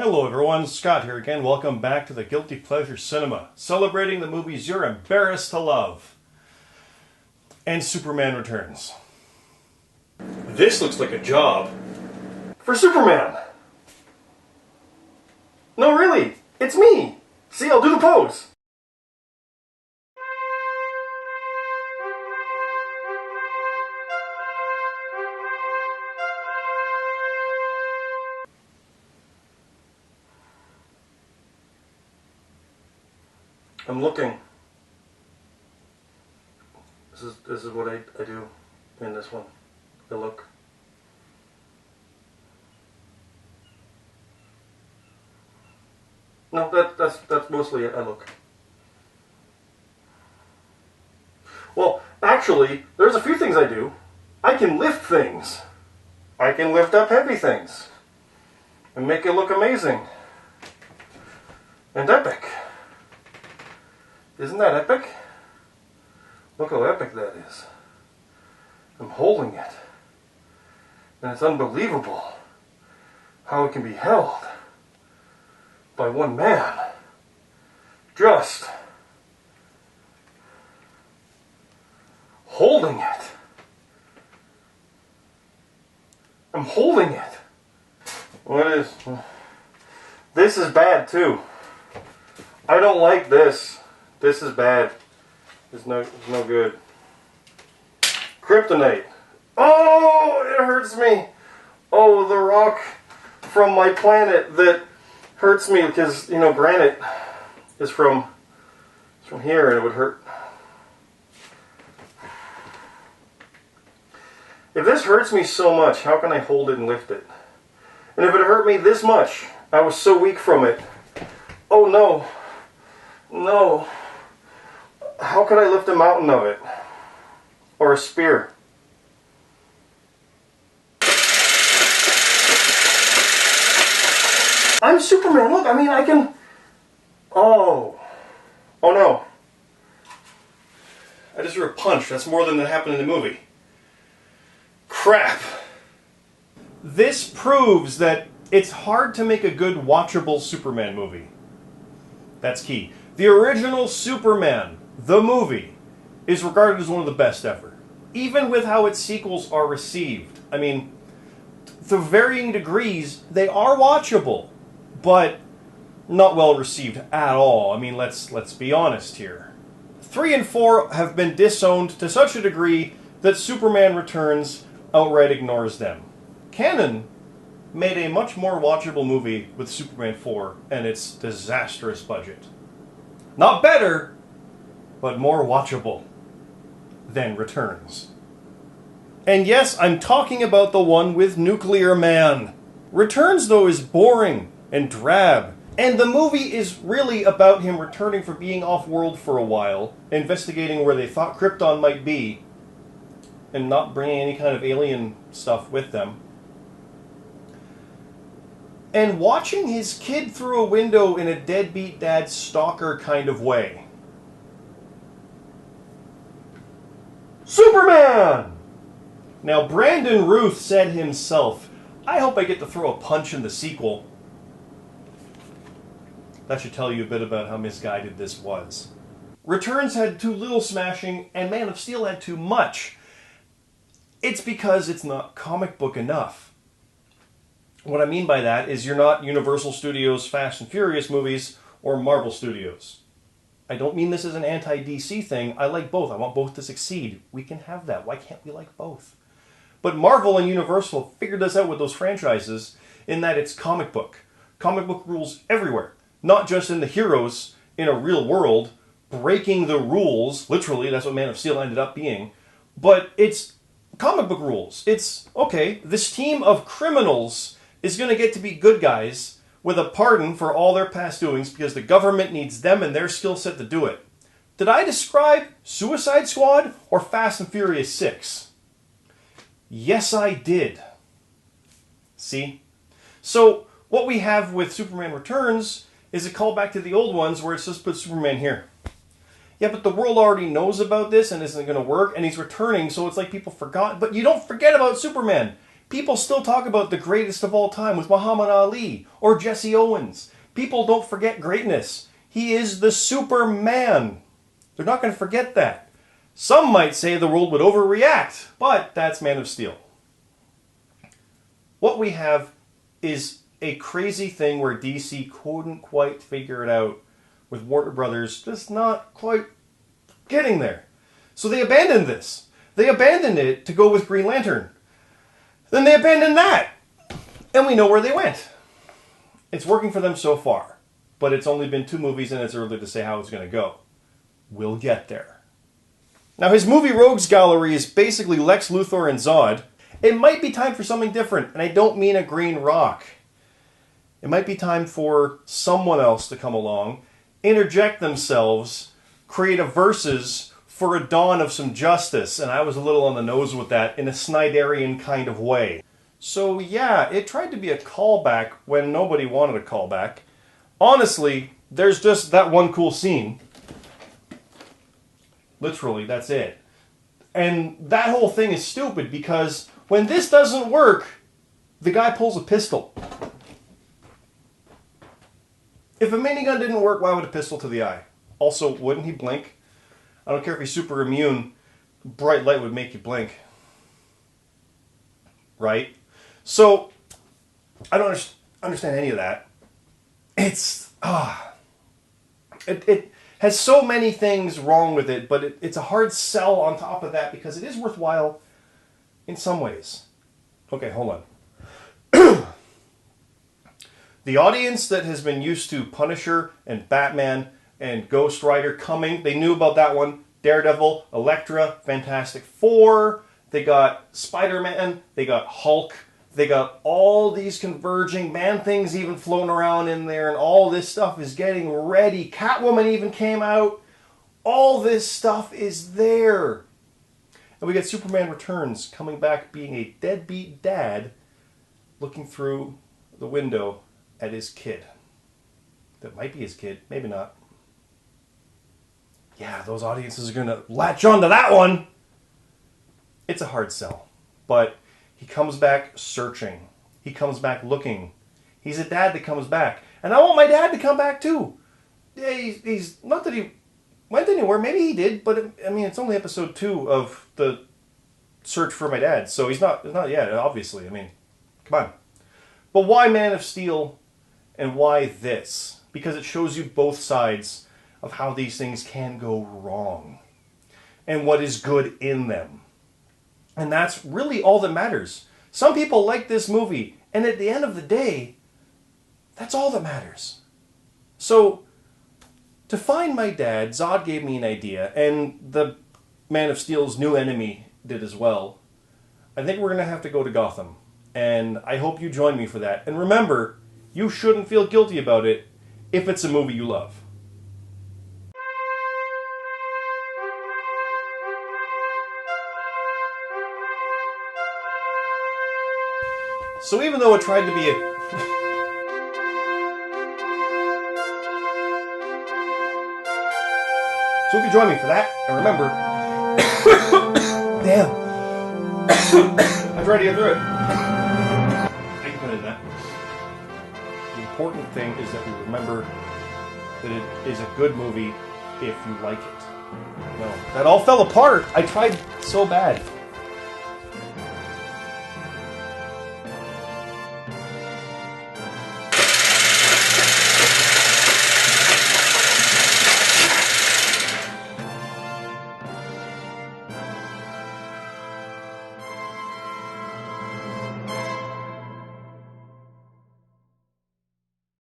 Hello everyone, Scott here again. Welcome back to the Guilty Pleasure Cinema, celebrating the movies you're embarrassed to love. And Superman Returns. This looks like a job for Superman. No, really, it's me. See, I'll do the pose. I'm looking. This is what I do in this one. I look. No, that's mostly it. I look. Well, actually, there's a few things I do. I can lift things. I can lift up heavy things and make it look amazing and epic. Isn't that epic? Look how epic that is. I'm holding it. And it's unbelievable how it can be held by one man. Just holding it. I'm holding it. What is... This is bad too. I don't like this. This is bad. It's no good. Kryptonite. Oh, it hurts me. Oh, the rock from my planet that hurts me because, you know, granite is from here and it would hurt. If this hurts me so much, how can I hold it and lift it? And if it hurt me this much, I was so weak from it. Oh no. No. How could I lift a mountain of it? Or a spear? I'm Superman, look, I mean, I can... Oh. Oh no. I just threw a punch. That's more than that happened in the movie. Crap. This proves that it's hard to make a good watchable Superman movie. That's key. The original Superman, the movie, is regarded as one of the best ever. Even with how its sequels are received. I mean, to varying degrees, they are watchable, but not well received at all. I mean, let's be honest here. 3 and 4 have been disowned to such a degree that Superman Returns outright ignores them. Canon made a much more watchable movie with Superman 4 and its disastrous budget. Not better, but more watchable than Returns. And yes, I'm talking about the one with Nuclear Man. Returns, though, is boring and drab, and the movie is really about him returning from being off-world for a while, investigating where they thought Krypton might be, and not bringing any kind of alien stuff with them. And watching his kid through a window in a deadbeat dad stalker kind of way. Superman! Now, Brandon Routh said himself, I hope I get to throw a punch in the sequel. That should tell you a bit about how misguided this was. Returns had too little smashing, and Man of Steel had too much. It's because it's not comic book enough. What I mean by that is you're not Universal Studios Fast and Furious movies or Marvel Studios. I don't mean this as an anti-DC thing. I like both. I want both to succeed. We can have that. Why can't we like both? But Marvel and Universal figured this out with those franchises in that it's comic book. Comic book rules everywhere. Not just in the heroes in a real world, breaking the rules. Literally, that's what Man of Steel ended up being. But it's comic book rules. It's, okay, this team of criminals is going to get to be good guys with a pardon for all their past doings because the government needs them and their skill set to do it. Did I describe Suicide Squad or Fast and Furious 6? Yes, I did. See? So, what we have with Superman Returns is a callback to the old ones where it's just put Superman here. Yeah, but the world already knows about this and isn't going to work, and he's returning, so it's like people forgot. But you don't forget about Superman. People still talk about the greatest of all time with Muhammad Ali or Jesse Owens. People don't forget greatness. He is the Superman. They're not going to forget that. Some might say the world would overreact, but that's Man of Steel. What we have is a crazy thing where DC couldn't quite figure it out, with Warner Brothers just not quite getting there. So they abandoned this. They abandoned it to go with Green Lantern. Then they abandoned that. And we know where they went. It's working for them so far. But it's only been 2 movies and it's early to say how it's going to go. We'll get there. Now his movie Rogues Gallery is basically Lex Luthor and Zod. It might be time for something different. And I don't mean a green rock. It might be time for someone else to come along, interject themselves, create a versus for a dawn of some justice, and I was a little on the nose with that in a Snyderian kind of way. So yeah, it tried to be a callback when nobody wanted a callback. Honestly, there's just that one cool scene. Literally, that's it. And that whole thing is stupid because when this doesn't work, the guy pulls a pistol. If a minigun didn't work, why would a pistol to the eye? Also, wouldn't he blink? I don't care if he's super immune, bright light would make you blink. Right? So, I don't understand any of that. It has so many things wrong with it, but it's a hard sell on top of that because it is worthwhile in some ways. Okay, hold on. The audience that has been used to Punisher and Batman and Ghost Rider coming, they knew about that one. Daredevil, Elektra, Fantastic Four, they got Spider-Man, they got Hulk, they got all these converging Man-Things even floating around in there, and all this stuff is getting ready. Catwoman even came out. All this stuff is there. And we get Superman Returns coming back being a deadbeat dad looking through the window at his kid. That might be his kid, maybe not. Yeah, those audiences are going to latch on to that one. It's a hard sell. But he comes back searching. He comes back looking. He's a dad that comes back. And I want my dad to come back too. Yeah, he's not that he went anywhere. Maybe he did, but I mean, it's only episode 2 of the search for my dad. So he's not yet, obviously. I mean, come on. But why Man of Steel and why this? Because it shows you both sides of how these things can go wrong and what is good in them. And that's really all that matters. Some people like this movie, and at the end of the day, that's all that matters. So, to find my dad, Zod gave me an idea, and the Man of Steel's new enemy did as well. I think we're going to have to go to Gotham, and I hope you join me for that. And remember, you shouldn't feel guilty about it if it's a movie you love. So even though it tried to be a... So if you join me for that, and remember... Damn. I tried to get through it. I can put in that. The important thing is that we remember that it is a good movie if you like it. No, that all fell apart. I tried so bad.